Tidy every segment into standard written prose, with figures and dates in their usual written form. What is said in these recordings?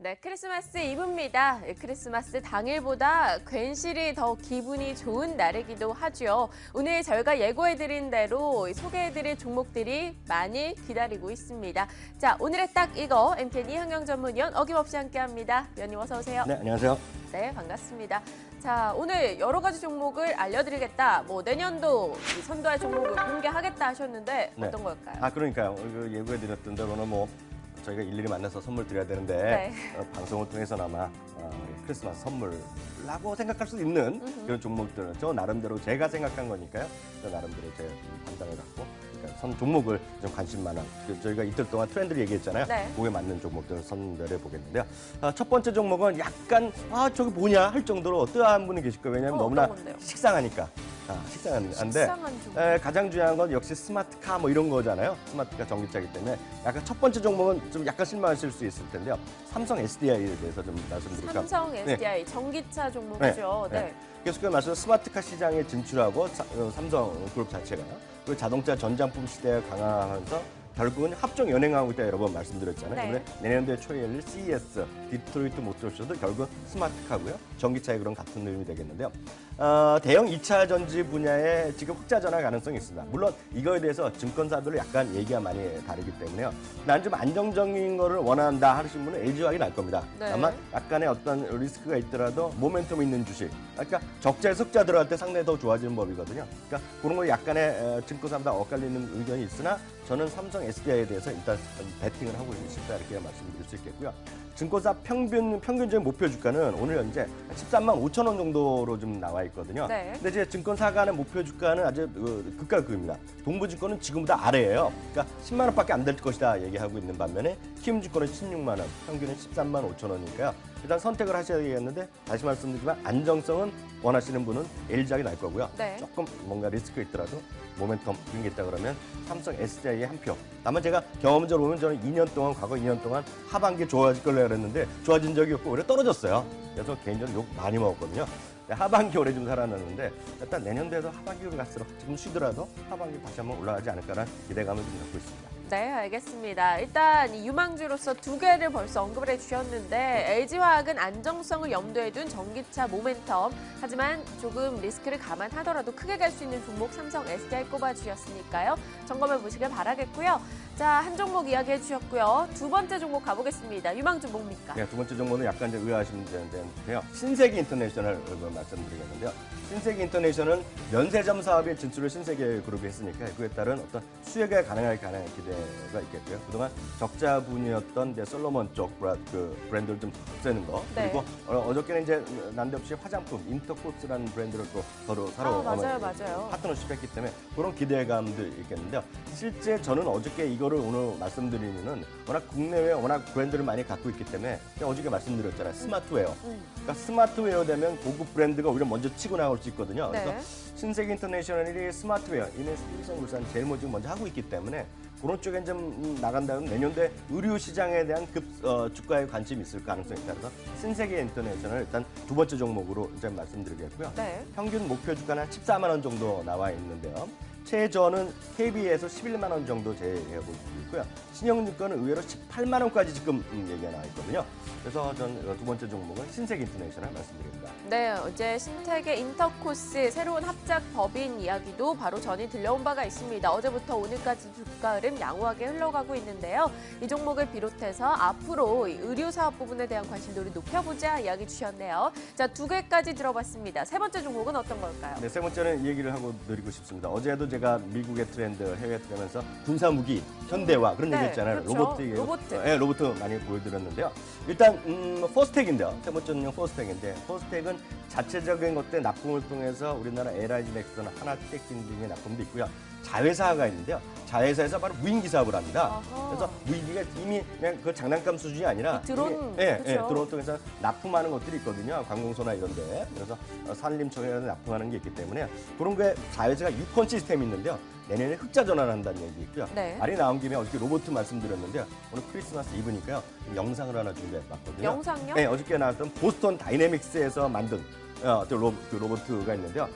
네, 크리스마스 이브입니다. 크리스마스 당일보다 괜시리 더 기분이 좋은 날이기도 하죠. 오늘 저희가 예고해드린 대로 소개해드릴 종목들이 많이 기다리고 있습니다. 자, 오늘의 딱 이거 MTN 이항영 전문위원 어김없이 함께합니다. 위원님 어서 오세요. 네, 안녕하세요. 네, 반갑습니다. 자, 오늘 여러 가지 종목을 알려드리겠다. 내년도 선도할 종목을 공개하겠다 하셨는데 어떤 걸까요? 그러니까요. 예고해드렸던 대로는 저희가 일일이 만나서 선물 드려야 되는데 방송을 통해서나마 크리스마스 선물라고 생각할 수 있는 그런 종목들은 저 나름대로 제가 생각한 거니까요. 저 나름대로 제 판단을 갖고 선 종목을 좀 관심 많은 저희가 이틀 동안 트렌드를 얘기했잖아요. 그거에 맞는 종목들을 선별해 보겠는데요. 첫 번째 종목은 약간 저기 뭐냐 할 정도로 어떠한 분이 계실 거예요. 왜냐하면 너무나 식상하니까. 식상한데 가장 중요한 건 역시 스마트카 이런 거잖아요. 스마트카 전기차이기 때문에 약간 첫 번째 종목은 좀 약간 실망하실 수 있을 텐데요. 삼성 SDI에 대해서 좀 말씀드릴까. 삼성 SDI 전기차 종목이죠. 계속해서 말씀 스마트카 시장에 진출하고 삼성 그룹 자체가 그리고 자동차 전장품 시대에 강화하면서 결국은 합종 연행하고 있다 여러 번 말씀드렸잖아요. 그런데 내년도에 초에 열릴 CES, 디트로이트 모터쇼도 결국 스마트카고요. 전기차의 그런 같은 의미 되겠는데요. 대형 2차 전지 분야에 지금 흑자 전환 가능성이 있습니다. 물론 이거에 대해서 증권사들은 약간 얘기가 많이 다르기 때문에요. 난 좀 안정적인 거를 원한다 하시는 분은 LG화학이 날 겁니다. 다만 약간의 어떤 리스크가 있더라도 모멘텀 있는 주식. 그러니까 적자에서 흑자 들어갈 때 상당히 더 좋아지는 법이거든요. 그러니까 그런 거 약간의 증권사마다 엇갈리는 의견이 있으나 저는 삼성 SDI에 대해서 일단 베팅을 하고 있다 이렇게 말씀드릴 수 있겠고요. 증권사 평균적인 목표 주가는 오늘 현재 13만 5천 원 정도로 좀 나와 있거든요. 근데 이제 증권사 간의 목표 주가는 아주 극과 극입니다. 동부증권은 지금보다 아래예요. 그러니까 10만 원밖에 안 될 것이다 얘기하고 있는 반면에 키움증권은 16만 원, 평균은 13만 5천 원이니까요. 일단 선택을 하셔야 되겠는데 다시 말씀드리지만 안정성은 원하시는 분은 LG화학이 날 거고요. 조금 뭔가 리스크 있더라도 모멘텀 그런 게 있다 그러면 삼성 SDI의 한 표. 다만 제가 경험적으로 보면 저는 과거 2년 동안 하반기 좋아질 걸로 그랬는데 좋아진 적이 없고 오히려 떨어졌어요. 그래서 개인적으로 욕 많이 먹었거든요. 하반기 오래 좀 살아났는데 일단 내년도에도 하반기로 갈수록 지금 쉬더라도 하반기 다시 한번 올라가지 않을까라는 기대감을 좀 갖고 있습니다. 네, 알겠습니다. 일단 유망주로서 두 개를 벌써 언급을 해주셨는데 LG화학은 안정성을 염두에 둔 전기차 모멘텀. 하지만 조금 리스크를 감안하더라도 크게 갈 수 있는 종목 삼성 SDI 꼽아주셨으니까요. 점검해 보시길 바라겠고요. 자, 한 종목 이야기해 주셨고요. 두 번째 종목 가보겠습니다. 유망주 뭡니까? 두 번째 종목은 약간 이제 의아하시면 되는데요. 신세계 인터내셔널 말씀드리겠는데요. 신세계 인터내셔널은 면세점 사업에 진출을 신세계 그룹이 했으니까 그에 따른 어떤 수혜가 가능할 기대가 있겠고요. 그동안 적자분이었던 솔로몬 쪽 브랜드를 좀 없애는 거. 그리고 어저께는 이제 난데없이 화장품 인터코스라는 브랜드를 또 서로 맞아요. 파트너십 했기 때문에 그런 기대감도 있겠는데요. 실제 저는 어저께 이거를 오늘 말씀드리면은 워낙 국내외 워낙 브랜드를 많이 갖고 있기 때문에 어저께 말씀드렸잖아요. 스마트웨어. 그러니까 스마트웨어 되면 고급 브랜드가 오히려 먼저 치고 나올 수 있거든요. 그래서 신세계 인터내셔널이 스마트웨어, 이내 일성물산 제일 먼저 하고 있기 때문에 그런 쪽에 좀 나간다면 내년도에 의류 시장에 대한 주가에 관심이 있을 가능성이 있다서 신세계 인터내셔널 일단 두 번째 종목으로 이제 말씀드리겠고요. 평균 목표 주가는 한 14만 원 정도 나와 있는데요. 최저는 KB에서 11만 원 정도 제외하고 있고요. 신영증권은 의외로 18만 원까지 지금 얘기가 나와 있거든요. 그래서 전 두 번째 종목은 신세계 인터내셔널 말씀드립니다. 네, 어제 신세계 인터코스 새로운 합작 법인 이야기도 바로 전이 들려온 바가 있습니다. 어제부터 오늘까지 주가 흐름 양호하게 흘러가고 있는데요. 이 종목을 비롯해서 앞으로 의류 사업 부분에 대한 관심도를 높여보자 이야기 주셨네요. 자, 두 개까지 들어봤습니다. 세 번째 종목은 어떤 걸까요? 네, 세 번째는 이 얘기를 하고 드리고 싶습니다. 어제도 제가 미국의 트렌드, 해외 트렌드면서 군사무기, 현대화 그런 얘기 했잖아요. 로봇 많이 보여드렸는데요. 일단 포스텍인데요. 세 번째는 포스텍인데 포스텍은 자체적인 것들 납품을 통해서 우리나라 LIG 넥슨, 하나택진 등의 납품도 있고요. 자회사가 있는데요. 자회사에서 바로 무인기 사업을 합니다. 그래서 무인기가 이미 그냥 그 장난감 수준이 아니라 드론, 드론 통해서 납품하는 것들이 있거든요. 관공서나 이런 데. 그래서 산림청에 납품하는 게 있기 때문에 그런 게 자회사가 유콘 시스템이 있는데요. 내년에 흑자 전환한다는 얘기 있고요. 말이 나온 김에 어저께 로봇 말씀드렸는데요. 오늘 크리스마스 이브니까요. 영상을 하나 준비해봤거든요. 영상요? 네, 어저께 나왔던 보스턴 다이내믹스에서 만든 로봇가 있는데요.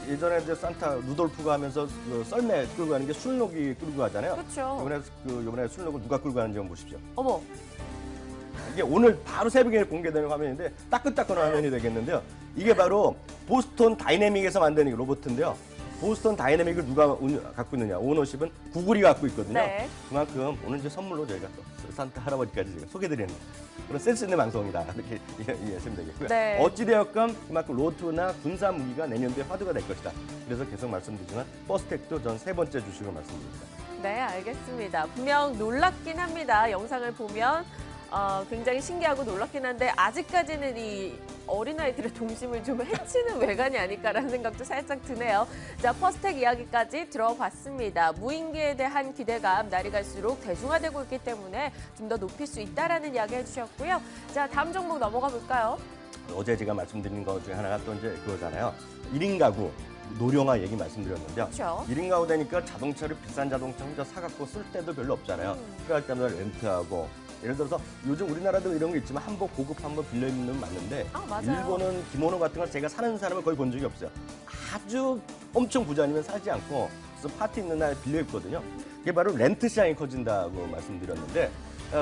예전에 이제 산타 루돌프가 하면서 썰매 끌고 가는 게 술록이 끌고 가잖아요. 그렇죠. 이번에 술록을 누가 끌고 가는지 한번 보십시오. 어머. 이게 오늘 바로 새벽에 공개되는 화면인데 따끈따끈한 화면이 되겠는데요. 이게 바로 보스턴 다이내믹에서 만든 로봇인데요. 보스턴 다이내믹을 누가 갖고 있느냐? 오너십은 구글이 갖고 있거든요. 네. 그만큼 오늘 이제 선물로 저희가 또 산타 할아버지까지 제가 소개드리는 그런 센스 있는 방송이다. 이렇게 이해하시면 되겠고요. 네. 어찌되었건 그만큼 로트나 군사 무기가 내년도에 화두가 될 것이다. 그래서 계속 말씀드리지만 버스텍도 전 세 번째 주식을 말씀드립니다. 네, 알겠습니다. 분명 놀랍긴 합니다. 영상을 보면 굉장히 신기하고 놀랍긴 한데 아직까지는 이 어린아이들의 동심을 좀 해치는 외관이 아닐까라는 생각도 살짝 드네요. 자, 퍼스텍 이야기까지 들어봤습니다. 무인기에 대한 기대감 날이 갈수록 대중화되고 있기 때문에 좀 더 높일 수 있다라는 이야기 해주셨고요. 자, 다음 종목 넘어가 볼까요? 어제 제가 말씀드린 것 중에 하나가 또 이제 그거잖아요. 1인 가구 노령화 얘기 말씀드렸는데요. 그렇죠. 1인 가구 되니까 자동차를 비싼 자동차 혼자 사갖고 쓸 때도 별로 없잖아요. 필요할 때마다 렌트하고 예를 들어서 요즘 우리나라도 이런 게 있지만 한복 고급 한복 빌려 입는 분 많은데 맞아요. 일본은 기모노 같은 걸 제가 사는 사람을 거의 본 적이 없어요. 아주 엄청 부자 아니면 사지 않고 그래서 파티 있는 날 빌려 입거든요. 이게 바로 렌트 시장이 커진다고 말씀드렸는데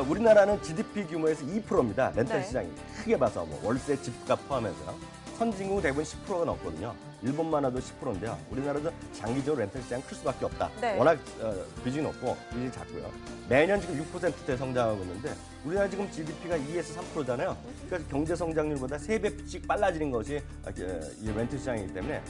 우리나라는 GDP 규모에서 2%입니다. 렌탈 네. 시장이 크게 봐서 뭐 월세 집값 포함해서요. 선진국 대부분 10%가 넘거든요. 일본만 해도 10%인데요. 우리나라도 장기적으로 렌탈 시장이 클 수밖에 없다. 네. 워낙 빚이 높고 빚이 작고요. 매년 지금 6%대 성장하고 있는데 우리나라 지금 GDP가 2에서 3%잖아요. 그러니까 경제 성장률보다 3배씩 빨라지는 것이 이 렌트 시장이기 때문에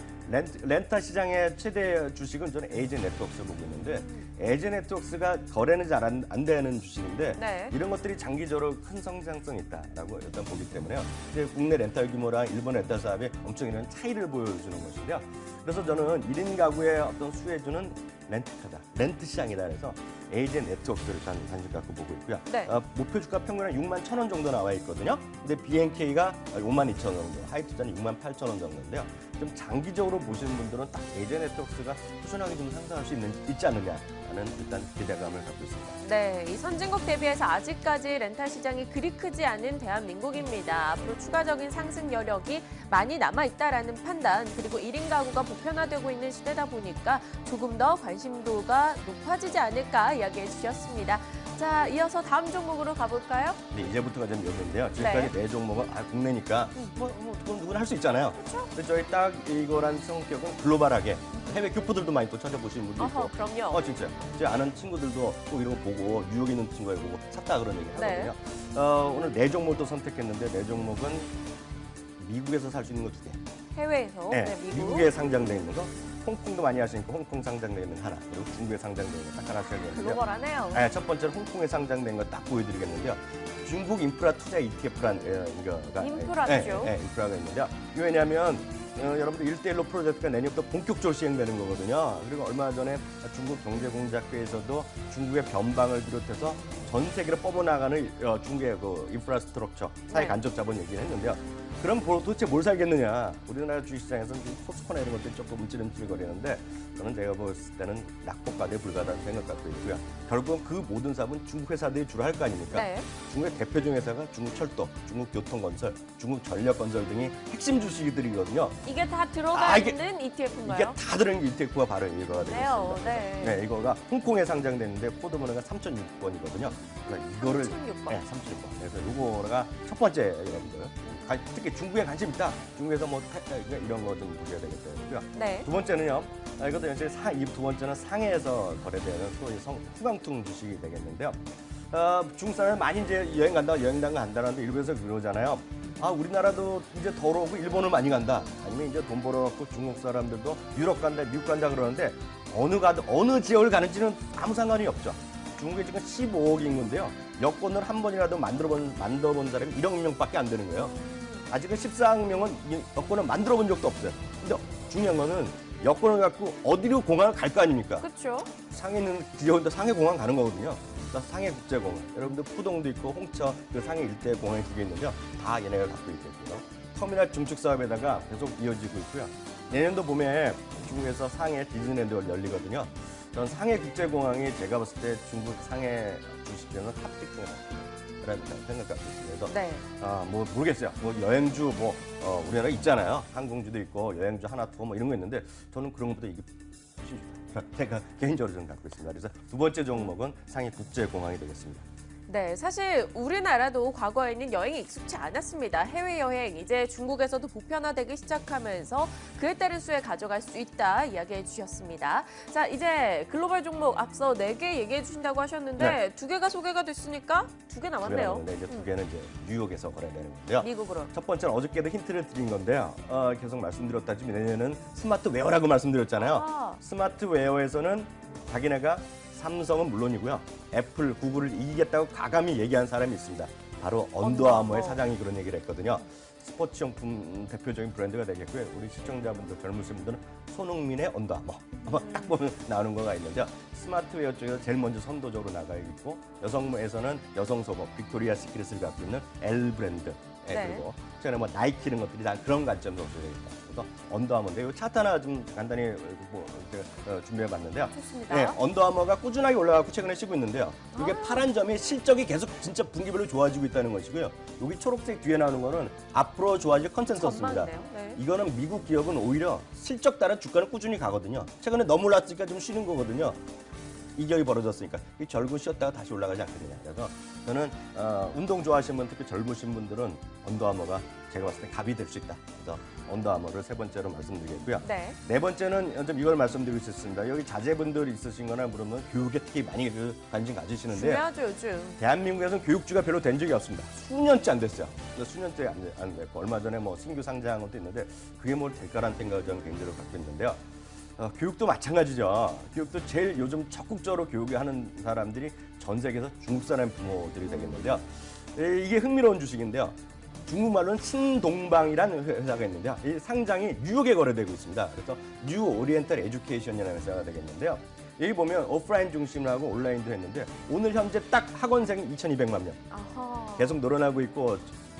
렌타 시장의 최대 주식은 저는 에이제 네트워크를 보고 있는데 에이제 네트워크가 거래는 잘 안 되는 주식인데 네. 이런 것들이 장기적으로 큰 성장성이 있다라고 일단 보기 때문에요. 이제 국내 렌탈 규모랑 일본 렌탈 사업의 엄청 이런 차이를 보여주는 것인데요. 그래서 저는 1인 가구의 어떤 수혜주는 렌트카다, 렌트 시장이다 그래서 에이제 네트워크를 관심 갖고 보고 있고요. 네. 목표 주가 평균 한 6만 1,000원 정도 나와 있거든요. 근데 BNK가 5만 2천 원 정도, 하이투자는 6만 8천 원 정도인데요. 좀 장기적으로 보시는 분들은 딱 에이제 네트워크가 꾸준하게 좀 상승할 수 있지 않느냐 하는 일단 기대감을 갖고 있습니다. 네, 이 선진국 대비해서 아직까지 렌탈 시장이 그리 크지 않은 대한민국입니다. 앞으로 추가적인 상승 여력이 많이 남아있다라는 판단, 그리고 1인 가구가 보편화되고 있는 시대다 보니까 조금 더 관심도가 높아지지 않을까 이야기해 주셨습니다. 자, 이어서 다음 종목으로 가볼까요? 네, 이제부터가 좀 여기인데요. 지금까지 네 종목은 국내니까 그건 누구나 할 수 있잖아요. 그렇죠. 근데 저희 딱 이거란 성격은 글로벌하게 해외 교포들도 많이 또 찾아보시는 분도 있고. 그럼요. 진짜. 제 아는 친구들도 꼭 이런 거 보고 뉴욕에 있는 친구가 보고 샀다 그런 얘기 네. 하거든요. 오늘 네 종목도 선택했는데 네 종목은 미국에서 살 수 있는 거 두 개. 해외에서, 네, 네, 미국. 미국에 상장돼 있는 거. 홍콩도 많이 하시니까 홍콩 상장돼 있는 하나. 그리고 중국에 상장돼 있는 거 딱 하나 하셔야 되는데요. 글로벌하네요. 네, 첫 번째는 홍콩에 상장된 거 딱 보여드리겠는데요. 중국 인프라 투자 ETF라는 이거가 인프라죠. 네, 인프라가 있는데요. 이게 왜냐하면 여러분들 1대1로 프로젝트가 내년부터 본격적으로 시행되는 거거든요. 그리고 얼마 전에 중국 경제공작회에서도 중국의 변방을 비롯해서 전 세계로 뻗어나가는 중국의 그 인프라스트럭처 사회 네. 간접 자본 얘기를 했는데요. 그럼 도대체 뭘 살겠느냐? 우리나라 주식시장에서는 포스코나 이런 것들이 조금 움찔움찔거리는데 저는 제가 봤을 때는 낙폭과대에 불과하다는 생각 갖고 있고요. 결국은 그 모든 사업은 중국 회사들이 주로 할 거 아닙니까? 네. 중국의 대표적 회사가 중국철도, 중국교통건설, 중국전력건설 등이 핵심 주식들이거든요. 이게 다 들어가 이게- 있는 ETF인가요? 이게 다 들어있는 게 ETF가 바로 이거가 네요, 되겠습니다. 네. 네, 이거가 홍콩에 상장됐는데 코드번호가 3006번이거든요. 그러니까 이거를 3006번. 네, 3006번. 그래서 이거가 첫 번째 여러분들. 특히 중국에 관심 있다. 중국에서 뭐 이런 거 좀 보셔야 되겠고요. 네. 두 번째는요. 이것도 역시 이 두 번째는 상해에서 거래되는 소위 후광퉁 주식이 되겠는데요. 중국 사람이 많이 이제 여행 간다는데 일본에서 그러잖아요. 우리나라도 이제 더러우고 일본을 많이 간다. 아니면 이제 돈 벌어갖고 중국 사람들도 유럽 간다, 미국 간다 그러는데 어느 지역을 가는지는 아무 상관이 없죠. 중국에 지금 15억 인구인데요. 여권을 한 번이라도 만들어본 사람이 1억 명밖에 안 되는 거예요. 아직은 14억 명은 여권을 만들어본 적도 없어요. 근데 중요한 거는 여권을 갖고 어디로 공항을 갈 거 아닙니까? 그렇죠. 상해는 귀여운데 상해 공항 가는 거거든요. 그래서 상해 국제공항. 여러분들 푸동도 있고 홍천 그 상해 일대 공항이 두 개 있는데요. 다 얘네가 갖고 있겠고요. 터미널 증축 사업에다가 계속 이어지고 있고요. 내년도 봄에 중국에서 상해 디즈니랜드가 열리거든요. 전 상해 국제공항이 제가 봤을 때 중국 상해 주식에는 탑픽 중에 그런 생각 갖고 있습니다. 그래서 네. 뭐 모르겠어요. 뭐 여행주 우리나라 있잖아요. 항공주도 있고 여행주 하나 투어 뭐 이런 거 있는데 저는 그런 것보다 이게 훨씬 좋다. 제가 개인적으로 좀 갖고 있습니다. 그래서 두 번째 종목은 상해 국제공항이 되겠습니다. 네, 사실 우리나라도 과거에는 여행이 익숙치 않았습니다. 해외여행 이제 중국에서도 보편화되기 시작하면서 그에 따른 수혜 가져갈 수 있다 이야기해 주셨습니다. 자, 이제 글로벌 종목 앞서 4개 얘기해 주신다고 하셨는데 네. 2개가 소개가 됐으니까 2개 남았네요. 네, 이제 2개는 이제 뉴욕에서 거래되는 건데요. 미국으로. 첫 번째는 어저께도 힌트를 드린 건데요. 계속 말씀드렸다시피 내년은 스마트웨어라고 말씀드렸잖아요. 아. 스마트웨어에서는 자기네가 삼성은 물론이고요. 애플, 구글을 이기겠다고 과감히 얘기한 사람이 있습니다. 바로 언더아머의 사장이 그런 얘기를 했거든요. 스포츠용품 대표적인 브랜드가 되겠고요. 우리 시청자분들, 젊으신 분들은 손흥민의 언더아머. 아마 딱 보면 나오는 거가 있는데요. 스마트웨어 쪽에서 제일 먼저 선도적으로 나가 있고 여성에서는 여성 속옷, 빅토리아 시크릿을 갖고 있는 L 브랜드. 네. 그리고 최근에 뭐 나이키 이런 것들이 다 그런 관점에서 되어 있다. 그래서 언더아머인데 이 차트 하나 좀 간단히 준비해봤는데요. 좋습니다. 네, 언더아머가 꾸준하게 올라가고 최근에 쉬고 있는데요. 이게 파란 점이 실적이 계속 진짜 분기별로 좋아지고 있다는 것이고요. 여기 초록색 뒤에 나오는 거는 앞으로 좋아질 컨센서스입니다. 전망이네요. 네. 이거는 미국 기업은 오히려 실적 따라 주가는 꾸준히 가거든요. 최근에 너무 올랐으니까 좀 쉬는 거거든요. 이격이 벌어졌으니까 이 절구 쉬었다가 다시 올라가지 않겠느냐. 그래서 저는 운동 좋아하시는 분, 특히 젊으신 분들은 언더아머가 제가 봤을 때 갑이 될 수 있다. 그래서 언더아머를 세 번째로 말씀드리겠고요. 네. 네 번째는 좀 이걸 말씀드리고 싶습니다. 여기 자제분들 있으신 거나 그러면 교육에 특히 많이 관심 가지시는데 중요하죠, 요즘. 대한민국에서는 교육주가 별로 된 적이 없습니다. 수년째 안 됐어요. 수년째 안 됐고 얼마 전에 뭐 신규 상장한 것도 있는데 그게 뭘 될까라는 생각을 저는 개인적으로 갖고 있는데요. 교육도 마찬가지죠. 교육도 제일 요즘 적극적으로 교육을 하는 사람들이 전 세계에서 중국 사람 부모들이 되겠는데요. 이게 흥미로운 주식인데요. 중국말로는 신동방이라는 회사가 있는데요. 이 상장이 뉴욕에 거래되고 있습니다. 그래서 뉴 오리엔탈 에듀케이션이라는 회사가 되겠는데요. 여기 보면 오프라인 중심으로 온라인도 했는데 오늘 현재 딱 학원생이 2,200만 명. 아하. 계속 늘어나고 있고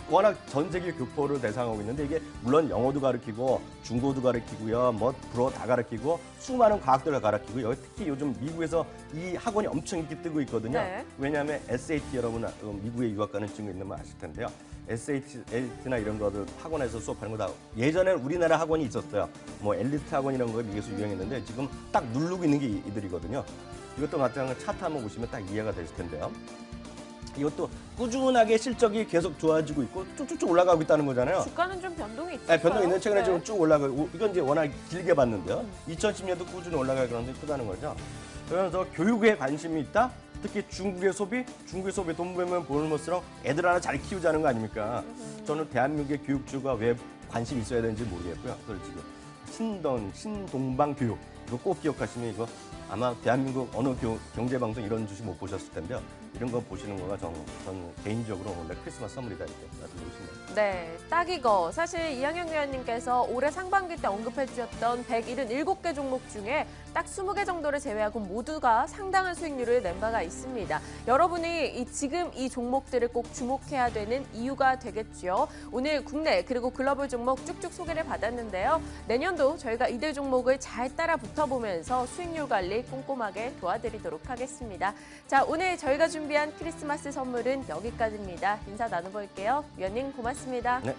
워낙 전 세계 교포를 대상하고 있는데 이게 물론 영어도 가르치고 중국어도 가르치고요. 뭐 불어 다 가르치고 수많은 과학들을 가르치고 여기 특히 요즘 미국에서 이 학원이 엄청 인기 뜨고 있거든요. 네. 왜냐하면 SAT 여러분 미국에 유학 가는 친구 있는 분 아실 텐데요. SAT나 이런 거를 학원에서 수업하는 거 다 예전에 우리나라 학원이 있었어요. 뭐 엘리트 학원 이런 거 미국에서 유행했는데 지금 딱 누르고 있는 게 이들이거든요. 이것도 마찬가지로 차트 한번 보시면 딱 이해가 되실 텐데요. 이것도 꾸준하게 실적이 계속 좋아지고 있고 쭉쭉쭉 올라가고 있다는 거잖아요. 주가는 좀 변동이 있죠. 네, 변동이 있는 최근에 좀 쭉 올라가고 이건 이제 워낙 길게 봤는데요. 2010년도 꾸준히 올라가고 그러는데 크다는 거죠. 그래서 교육에 관심이 있다. 특히 중국의 소비 돈 벌면 보너스랑 애들 하나 잘 키우자는 거 아닙니까? 저는 대한민국의 교육주가 왜 관심이 있어야 되는지 모르겠고요. 솔직히 신동방 교육 이거 꼭 기억하시면 이거 아마 대한민국 어느 경제방송 이런 주식 못 보셨을 텐데요. 이런 거 보시는 거가 전 개인적으로 오늘 크리스마스 선물이다 이렇게 말씀드리고 싶네요. 네, 딱 이거. 사실 이항영 위원님께서 올해 상반기 때 언급해 주셨던 177개 종목 중에 딱 20개 정도를 제외하고 모두가 상당한 수익률을 낸 바가 있습니다. 여러분이 지금 이 종목들을 꼭 주목해야 되는 이유가 되겠죠. 오늘 국내 그리고 글로벌 종목 쭉쭉 소개를 받았는데요. 내년도 저희가 이들 종목을 잘 따라 붙어보면서 수익률 관리 꼼꼼하게 도와드리도록 하겠습니다. 자, 오늘 저희가 준비한 크리스마스 선물은 여기까지입니다. 인사 나눠볼게요. 위원님 고맙습니다. 네.